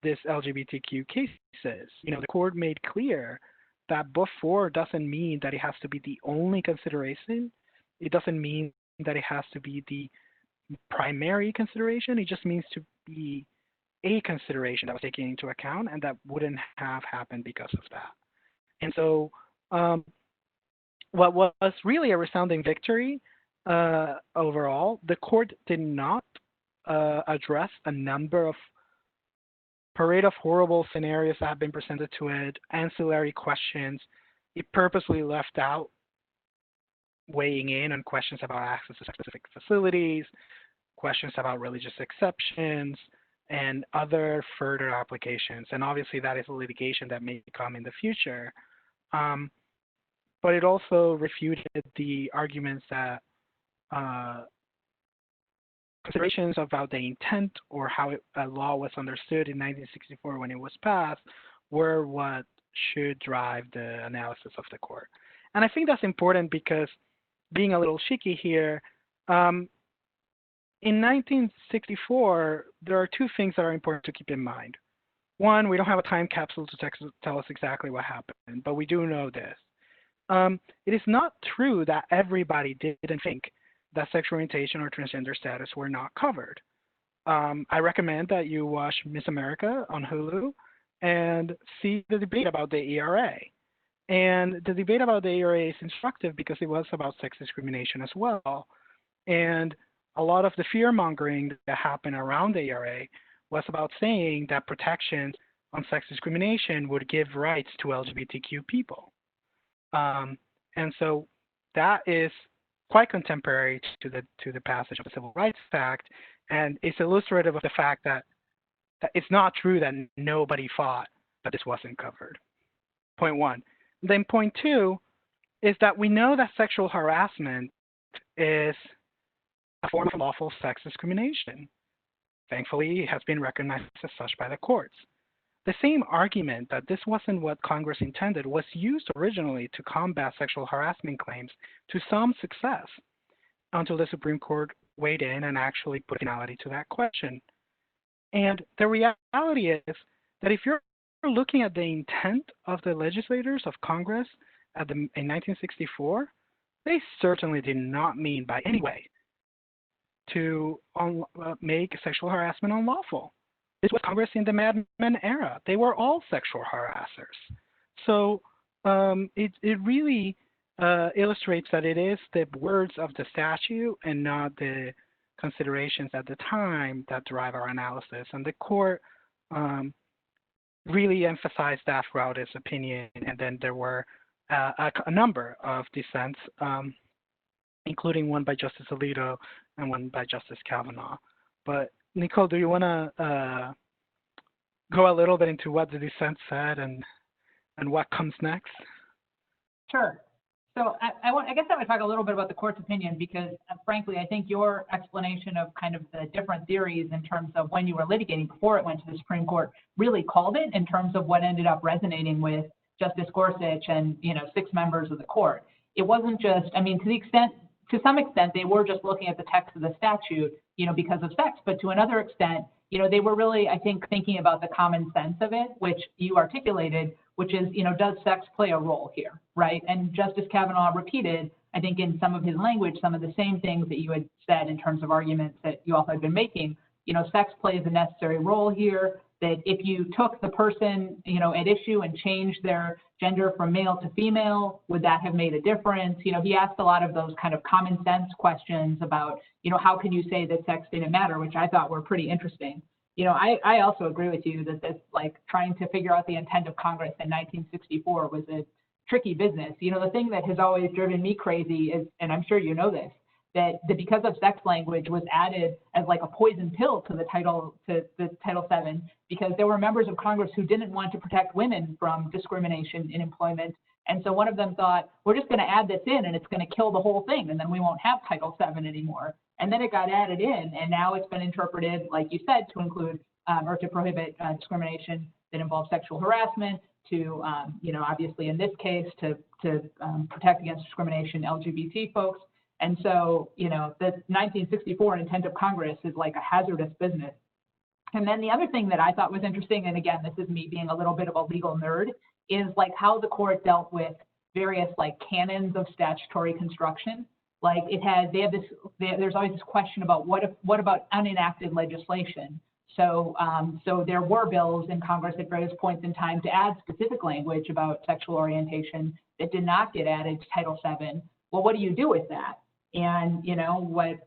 Speaker 4: this LGBTQ cases. The court made clear that but-for doesn't mean that it has to be the only consideration. It doesn't mean that it has to be the primary consideration. It just means to be a consideration that was taken into account, and that wouldn't have happened because of that. And so what was really a resounding victory overall, the court did not address a number of parade of horrible scenarios that have been presented to it, ancillary questions. It purposely left out weighing in on questions about access to specific facilities, questions about religious exceptions, and other further applications. And obviously that is a litigation that may come in the future. But it also refuted the arguments that considerations about the intent or how a law was understood in 1964 when it was passed were what should drive the analysis of the court. And I think that's important because, being a little cheeky here, in 1964, there are two things that are important to keep in mind. One, we don't have a time capsule to tell us exactly what happened, but we do know this. It is not true that everybody didn't think that sexual orientation or transgender status were not covered. I recommend that you watch Miss America on Hulu and see the debate about the ERA. And the debate about the ERA is instructive because it was about sex discrimination as well. And a lot of the fear-mongering that happened around the ERA was about saying that protections on sex discrimination would give rights to LGBTQ people. And so that is quite contemporary to the passage of the Civil Rights Act, and it's illustrative of the fact that it's not true that nobody thought that this wasn't covered. Point one. Then point two is that we know that sexual harassment is a form of lawful sex discrimination. Thankfully, it has been recognized as such by the courts. The same argument that this wasn't what Congress intended was used originally to combat sexual harassment claims to some success until the Supreme Court weighed in and actually put finality to that question. And the reality is that if you're looking at the intent of the legislators of Congress in 1964, they certainly did not mean by any way to make sexual harassment unlawful. This was Congress in the Mad Men era. They were all sexual harassers. So it really illustrates that it is the words of the statute and not the considerations at the time that drive our analysis. And the court really emphasized that throughout its opinion. And then there were a number of dissents, including one by Justice Alito and one by Justice Kavanaugh. But Nicole, do you want to go a little bit into what the dissent said and what comes next?
Speaker 3: Sure. So I guess I would talk a little bit about the court's opinion because, frankly, I think your explanation of kind of the different theories in terms of when you were litigating before it went to the Supreme Court really called it in terms of what ended up resonating with Justice Gorsuch and 6 members of the court. It wasn't just, to some extent, they were just looking at the text of the statute, because of sex, but to another extent, they were really, I think, thinking about the common sense of it, which you articulated, which is, does sex play a role here, right? And Justice Kavanaugh repeated, I think in some of his language, some of the same things that you had said in terms of arguments that you all had been making. Sex plays a necessary role here, that if you took the person, at issue and changed their gender from male to female, would that have made a difference? He asked a lot of those kind of common sense questions about, how can you say that sex didn't matter, which I thought were pretty interesting. I also agree with you that this, like, trying to figure out the intent of Congress in 1964 was a tricky business. The thing that has always driven me crazy is, and I'm sure you know this, that the because of sex language was added as like a poison pill to the Title VII, because there were members of Congress who didn't want to protect women from discrimination in employment, And so one of them thought, we're just going to add this in and it's going to kill the whole thing, and then we won't have Title VII anymore. And then it got added in, and now it's been interpreted, like you said, to include or to prohibit discrimination that involves sexual harassment, to, obviously in this case, to protect against discrimination LGBT folks. And so, the 1964 intent of Congress is like a hazardous business. And then the other thing that I thought was interesting, and again, this is me being a little bit of a legal nerd, is like how the court dealt with various like canons of statutory construction. Like there's always this question about what about unenacted legislation. So there were bills in Congress at various points in time to add specific language about sexual orientation that did not get added to Title VII. Well, what do you do with that? And what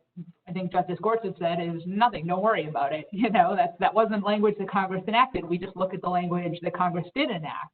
Speaker 3: I think Justice Gorsuch said is nothing. Don't worry about it. That wasn't language that Congress enacted. We just look at the language that Congress did enact.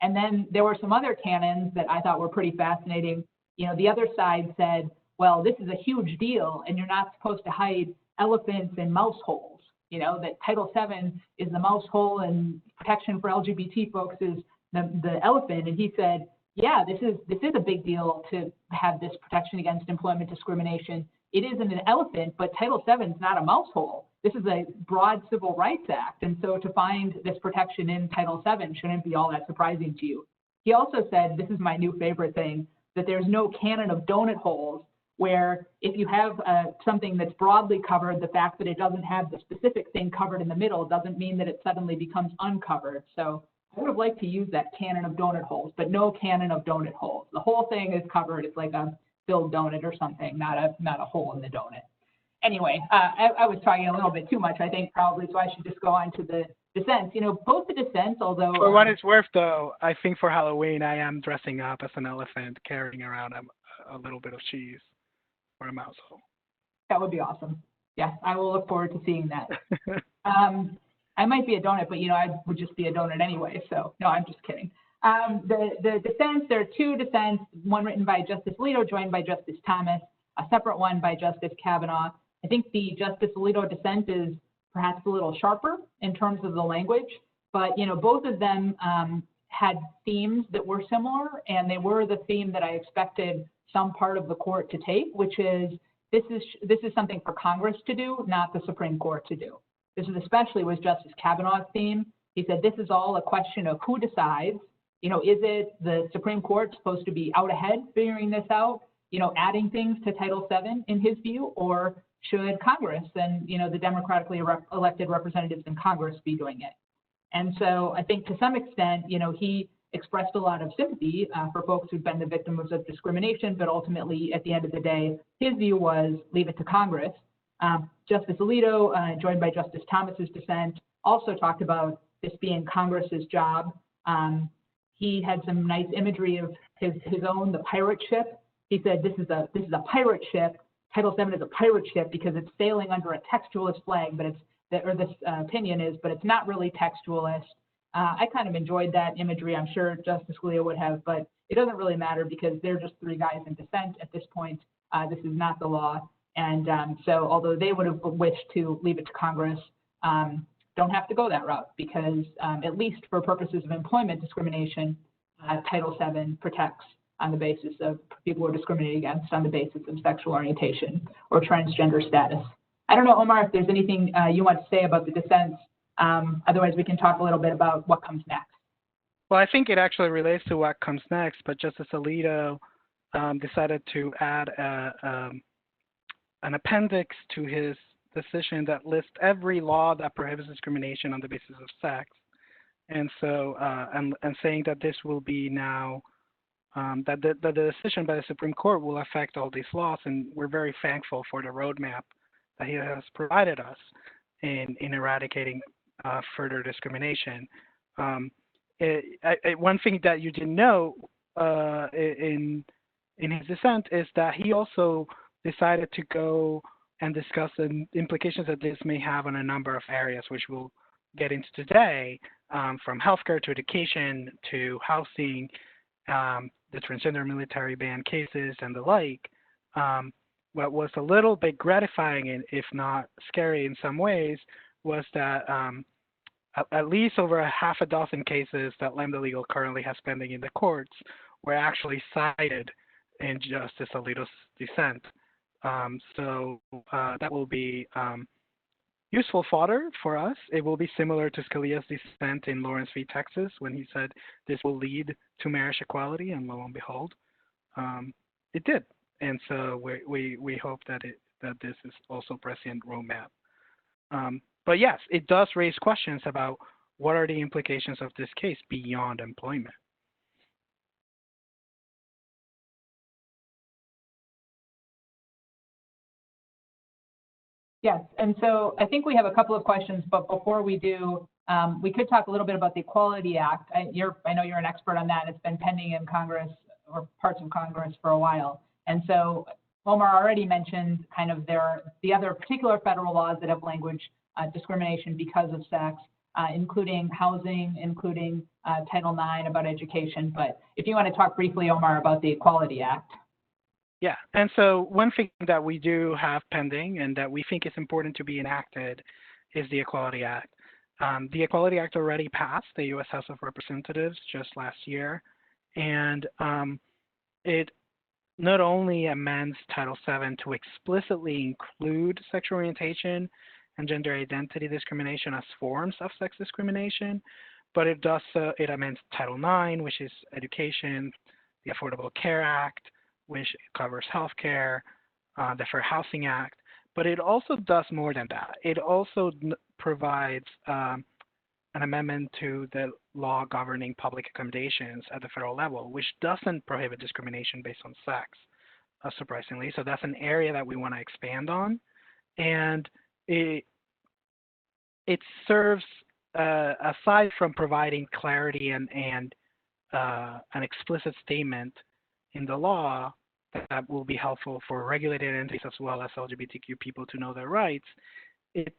Speaker 3: And then there were some other canons that I thought were pretty fascinating. The other side said, well, this is a huge deal, and you're not supposed to hide elephants in mouse holes. That Title VII is the mouse hole, and protection for LGBT folks is the elephant. And he said, yeah, this is a big deal to have this protection against employment discrimination. It isn't an elephant, but Title VII is not a mouse hole. This is a broad civil rights act. And so to find this protection in Title VII shouldn't be all that surprising to you. He also said, this is my new favorite thing, that there's no canon of donut holes, where if you have something that's broadly covered, the fact that it doesn't have the specific thing covered in the middle doesn't mean that it suddenly becomes uncovered. So I would have liked to use that canon of donut holes, but no canon of donut holes. The whole thing is covered. It's like a filled donut or something, not a hole in the donut. Anyway, I was talking a little bit too much, I think, probably, so I should just go on to the dissents. Both the dissents, although...
Speaker 4: For what it's worth, though, I think for Halloween, I am dressing up as an elephant, carrying around a little bit of cheese or a mouse hole.
Speaker 3: That would be awesome. Yeah, I will look forward to seeing that. I might be a donut, but, I would just be a donut anyway, so no, I'm just kidding. The dissents, there are two dissents, one written by Justice Alito, joined by Justice Thomas, a separate one by Justice Kavanaugh. I think the Justice Alito dissent is perhaps a little sharper in terms of the language, but both of them had themes that were similar, and they were the theme that I expected some part of the court to take, which is this is something for Congress to do, not the Supreme Court to do. This is especially was Justice Kavanaugh's theme. He said this is all a question of who decides. Is it the Supreme Court supposed to be out ahead figuring this out, adding things to Title VII in his view, or should Congress and, the democratically elected representatives in Congress be doing it? And so I think to some extent, he expressed a lot of sympathy for folks who've been the victims of discrimination, but ultimately at the end of the day, his view was leave it to Congress. Justice Alito, joined by Justice Thomas's dissent, also talked about this being Congress's job. He had some nice imagery of his own, the pirate ship. He said this is a pirate ship. Title VII is a pirate ship because it's sailing under a textualist flag, but this opinion is, but it's not really textualist. I kind of enjoyed that imagery. I'm sure Justice Scalia would have, but it doesn't really matter because they're just three guys in dissent at this point. This is not the law. And so although they would have wished to leave it to Congress, don't have to go that route because at least for purposes of employment discrimination, Title VII protects on the basis of people who are discriminated against on the basis of sexual orientation or transgender status. I don't know, Omar, if there's anything you want to say about the dissents. Otherwise, we can talk a little bit about what comes next.
Speaker 4: Well, I think it actually relates to what comes next, but Justice Alito decided to add an appendix to his decision that lists every law that prohibits discrimination on the basis of sex. And so, and saying that this will be now, that the decision by the Supreme Court will affect all these laws, and we're very thankful for the roadmap that he has provided us in eradicating further discrimination. One thing that you didn't know in his dissent is that he also decided to go and discuss the implications that this may have on a number of areas, which we'll get into today, from healthcare to education to housing, the transgender military ban cases and the like. What was a little bit gratifying, and if not scary in some ways, was that at least over a half a dozen cases that Lambda Legal currently has pending in the courts were actually cited in Justice Alito's dissent. So that will be useful fodder for us. It will be similar to Scalia's dissent in Lawrence v. Texas when he said this will lead to marriage equality, and lo and behold, it did. And so we hope that this is also President roadmap. But yes, it does raise questions about what are the implications of this case beyond employment.
Speaker 3: Yes, and so I think we have a couple of questions, but before we do, we could talk a little bit about the Equality Act. I know you're an expert on that. It's been pending in Congress or parts of Congress for a while. And so Omar already mentioned kind of the other particular federal laws that have language discrimination because of sex, including housing, including Title IX about education. But if you want to talk briefly, Omar, about the Equality Act.
Speaker 4: Yeah, and so one thing that we do have pending and that we think is important to be enacted is the Equality Act. The Equality Act already passed the U.S. House of Representatives just last year, and it not only amends Title VII to explicitly include sexual orientation and gender identity discrimination as forms of sex discrimination, but it amends Title IX, which is education, the Affordable Care Act, which covers healthcare, the Fair Housing Act, but it also does more than that. It also provides an amendment to the law governing public accommodations at the federal level, which doesn't prohibit discrimination based on sex, surprisingly. So that's an area that we want to expand on. And it serves, aside from providing clarity and an explicit statement in the law that will be helpful for regulated entities as well as LGBTQ people to know their rights, it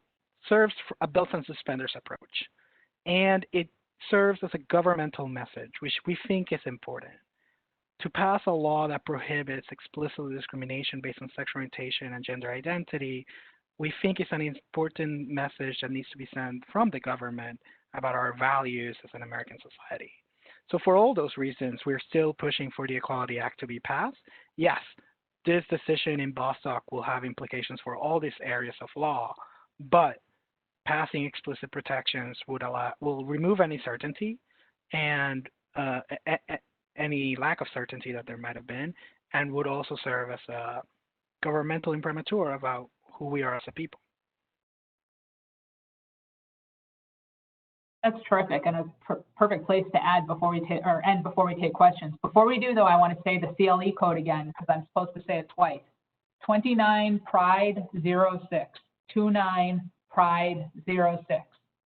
Speaker 4: serves a belt and suspenders approach. And it serves as a governmental message, which we think is important. To pass a law that prohibits explicit discrimination based on sexual orientation and gender identity, we think is an important message that needs to be sent from the government about our values as an American society. So for all those reasons, we're still pushing for the Equality Act to be passed. Yes, this decision in Bostock will have implications for all these areas of law, but passing explicit protections will remove any certainty and any lack of certainty that there might have been, and would also serve as a governmental imprimatur about who we are as a people.
Speaker 3: That's terrific, and a perfect place to add before we end before we take questions. Before we do, though, I want to say the CLE code again because I'm supposed to say it twice. 29 Pride 06. 29 Pride 06.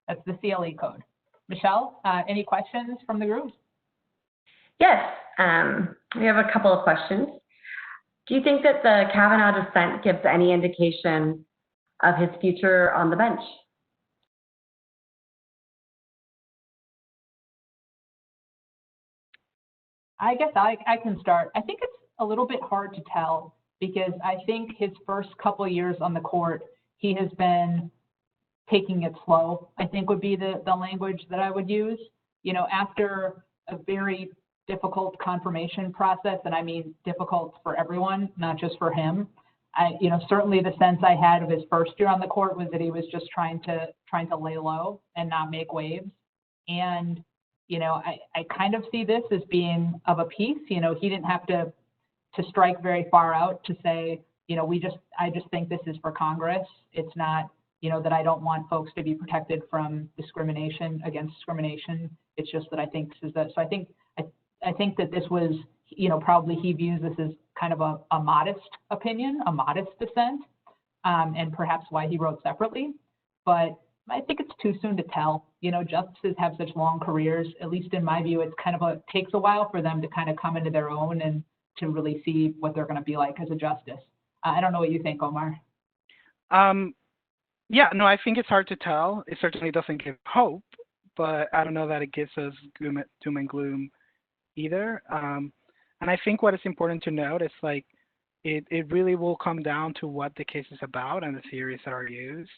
Speaker 3: That's the CLE code. Michelle, any questions from the group?
Speaker 1: Yes, we have a couple of questions. Do you think that the Kavanaugh dissent gives any indication of his future on the bench?
Speaker 3: I guess I can start. I think it's a little bit hard to tell because I think his first couple of years on the court, he has been taking it slow, I think would be the language that I would use. You know, after a very difficult confirmation process, and I mean difficult for everyone, not just for him. Certainly the sense I had of his first year on the court was that he was just trying to lay low and not make waves. And I kind of see this as being of a piece. He didn't have to strike very far out to say, I just think this is for Congress. It's not, that I don't want folks to be protected from discrimination against discrimination. It's just that I think this is that. So I think that this was, probably he views this as kind of a modest opinion, a modest dissent, and perhaps why he wrote separately. But I think it's too soon to tell. Justices have such long careers. At least in my view, it's kind of takes a while for them to kind of come into their own and to really see what they're going to be like as a justice. I don't know what you think, Omar.
Speaker 4: Yeah, no, I think it's hard to tell. It certainly doesn't give hope, but I don't know that it gives us doom and gloom either. And I think what is important to note is it really will come down to what the case is about and the theories that are used.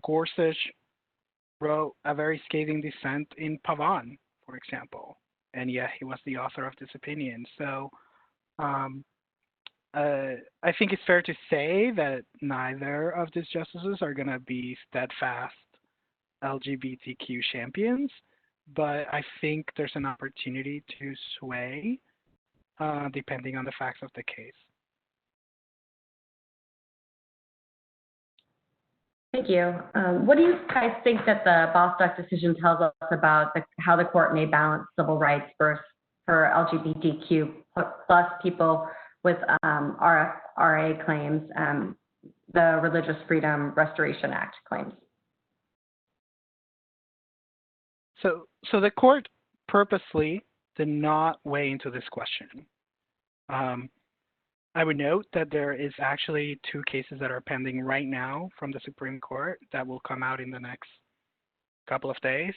Speaker 4: Gorsuch wrote a very scathing dissent in Pavan, for example. and yet he was the author of this opinion. So I think it's fair to say that neither of these justices are going to be steadfast LGBTQ champions, but I think there's an opportunity to sway depending on the facts of the case.
Speaker 1: Thank you. What do you guys think that the Bostock decision tells us about how the court may balance civil rights for LGBTQ plus people with RA claims, the Religious Freedom Restoration Act claims?
Speaker 4: So the court purposely did not weigh into this question. I would note that there is actually 2 cases that are pending right now from the Supreme Court that will come out in the next couple of days,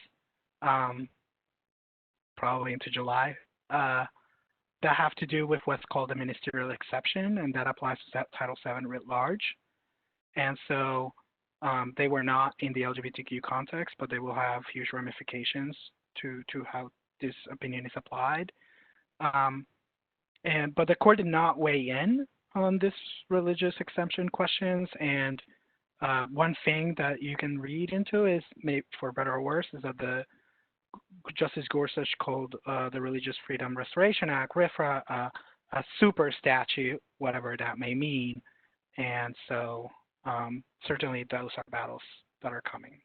Speaker 4: probably into July, that have to do with what's called a ministerial exception, and that applies to Title VII writ large. And so they were not in the LGBTQ context, but they will have huge ramifications to how this opinion is applied. But the court did not weigh in on this religious exemption questions. And one thing that you can read into is, maybe for better or worse, is that the Justice Gorsuch called the Religious Freedom Restoration Act, RFRA, a super statute, whatever that may mean. And so certainly those are battles that are coming.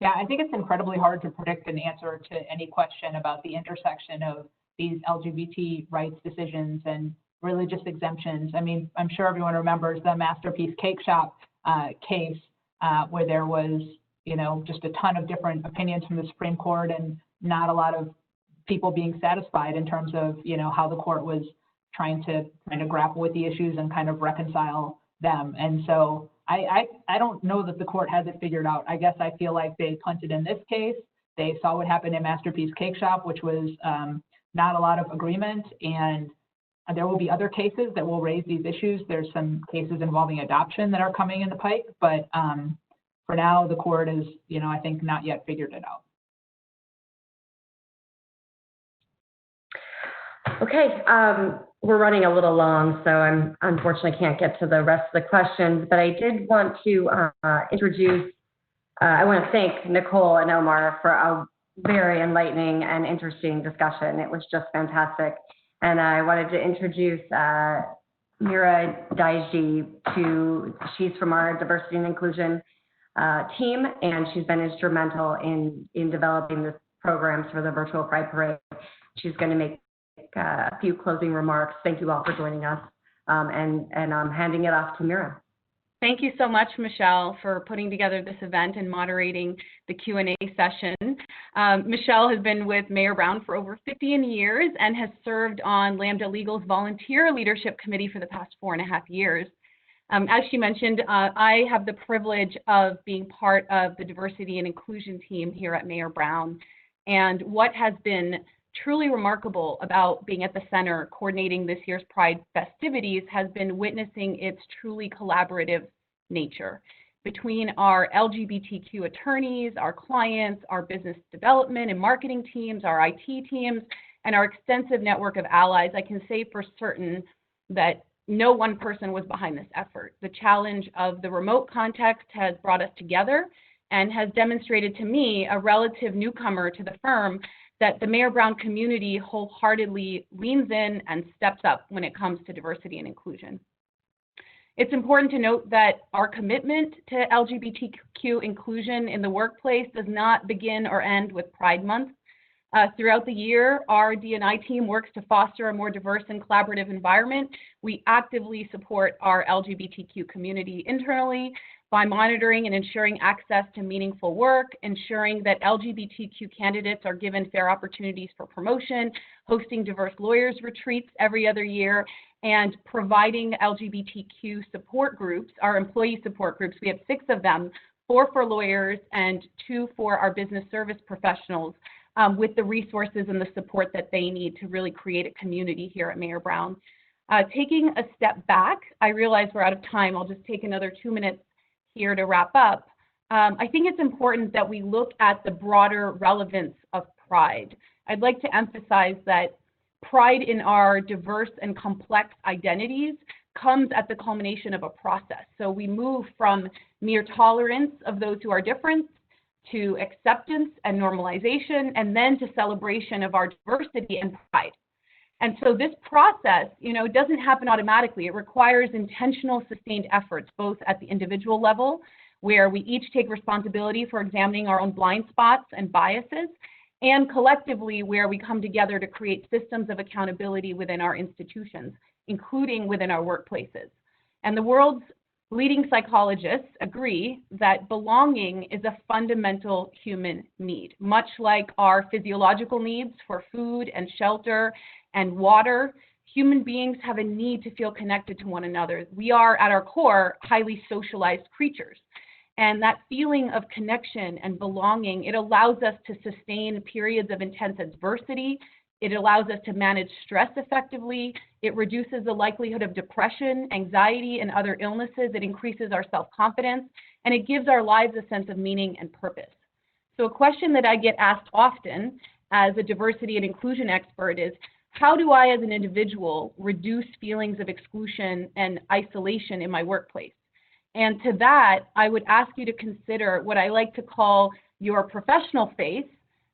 Speaker 3: Yeah, I think it's incredibly hard to predict an answer to any question about the intersection of these LGBT rights decisions and religious exemptions. I mean, I'm sure everyone remembers the Masterpiece Cake Shop case where there was, just a ton of different opinions from the Supreme Court and not a lot of people being satisfied in terms of, how the court was trying to grapple with the issues and kind of reconcile them. And so I don't know that the court has it figured out. I guess I feel like they punted in this case. They saw what happened in Masterpiece Cake Shop, which was not a lot of agreement, and there will be other cases that will raise these issues. There's some cases involving adoption that are coming in the pike, but for now, the court is, I think not yet figured it out.
Speaker 1: Okay, we're running a little long, so I unfortunately can't get to the rest of the questions, but I did want to introduce, I want to thank Nicole and Omar for a very enlightening and interesting discussion. It was just fantastic. And I wanted to introduce Mira Daiji she's from our diversity and inclusion team, and she's been instrumental in developing the programs for the virtual Pride Parade. She's going to make a few closing remarks. Thank you all for joining us, and I'm handing it off to Mira.
Speaker 14: Thank you so much, Michelle, for putting together this event and moderating the Q&A session. Michelle has been with Mayor Brown for over 15 years and has served on Lambda Legal's Volunteer Leadership Committee for the past 4.5 years. As she mentioned, I have the privilege of being part of the diversity and inclusion team here at Mayor Brown. And what has been truly remarkable about being at the center coordinating this year's Pride festivities has been witnessing its truly collaborative nature between our LGBTQ attorneys, our clients, our business development and marketing teams, our IT teams, and our extensive network of allies. I can say for certain that no one person was behind this effort. The challenge of the remote context has brought us together and has demonstrated to me, a relative newcomer to the firm, that the Mayor Brown community wholeheartedly leans in and steps up when it comes to diversity and inclusion. It's important to note that our commitment to LGBTQ inclusion in the workplace does not begin or end with Pride Month. Throughout the year, our D&I team works to foster a more diverse and collaborative environment. We actively support our LGBTQ community internally by monitoring and ensuring access to meaningful work, ensuring that LGBTQ candidates are given fair opportunities for promotion, hosting diverse lawyers retreats every other year, and providing LGBTQ support groups, our employee support groups. We have 6 of them, 4 for lawyers and 2 for our business service professionals, with the resources and the support that they need to really create a community here at Mayor Brown. Taking a step back, I realize we're out of time. I'll just take another 2 minutes here to wrap up. I think it's important that we look at the broader relevance of Pride. I'd like to emphasize that pride in our diverse and complex identities comes at the culmination of a process. So we move from mere tolerance of those who are different to acceptance and normalization, and then to celebration of our diversity and pride. And so this process, doesn't happen automatically. It requires intentional, sustained efforts, both at the individual level, where we each take responsibility for examining our own blind spots and biases, and collectively, where we come together to create systems of accountability within our institutions, including within our workplaces. And the world's leading psychologists agree that belonging is a fundamental human need. Much like our physiological needs for food and shelter and water, human beings have a need to feel connected to one another. We are, at our core, highly socialized creatures. And that feeling of connection and belonging, it allows us to sustain periods of intense adversity. It allows us to manage stress effectively. It reduces the likelihood of depression, anxiety, and other illnesses. It increases our self-confidence, and it gives our lives a sense of meaning and purpose. So a question that I get asked often as a diversity and inclusion expert is, how do I as an individual reduce feelings of exclusion and isolation in my workplace? And to that, I would ask you to consider what I like to call your professional face.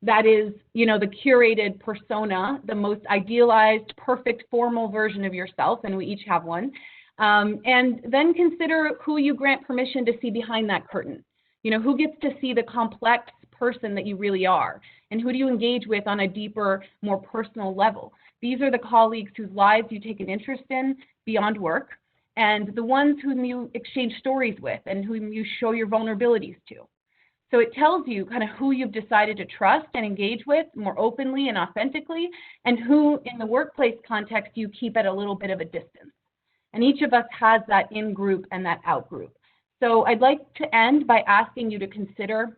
Speaker 14: That is, the curated persona, the most idealized, perfect, formal version of yourself, and we each have one. And then consider who you grant permission to see behind that curtain. Who gets to see the complex person that you really are, and who do you engage with on a deeper, more personal level? These are the colleagues whose lives you take an interest in beyond work, and the ones whom you exchange stories with and whom you show your vulnerabilities to. So it tells you kind of who you've decided to trust and engage with more openly and authentically, and who in the workplace context you keep at a little bit of a distance. And each of us has that in-group and that out-group. So I'd like to end by asking you to consider,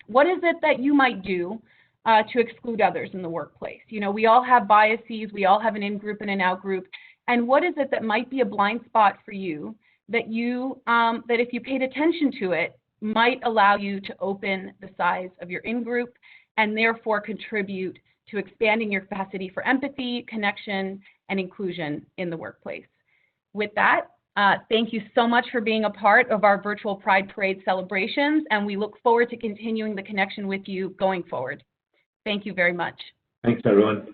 Speaker 14: what is it that you might do to exclude others in the workplace? We all have biases, we all have an in-group and an out-group, and what is it that might be a blind spot for you that that if you paid attention to it, might allow you to open the size of your in-group and therefore contribute to expanding your capacity for empathy, connection, and inclusion in the workplace. With that, thank you so much for being a part of our virtual Pride Parade celebrations, and we look forward to continuing the connection with you going forward. Thank you very much.
Speaker 2: Thanks, everyone.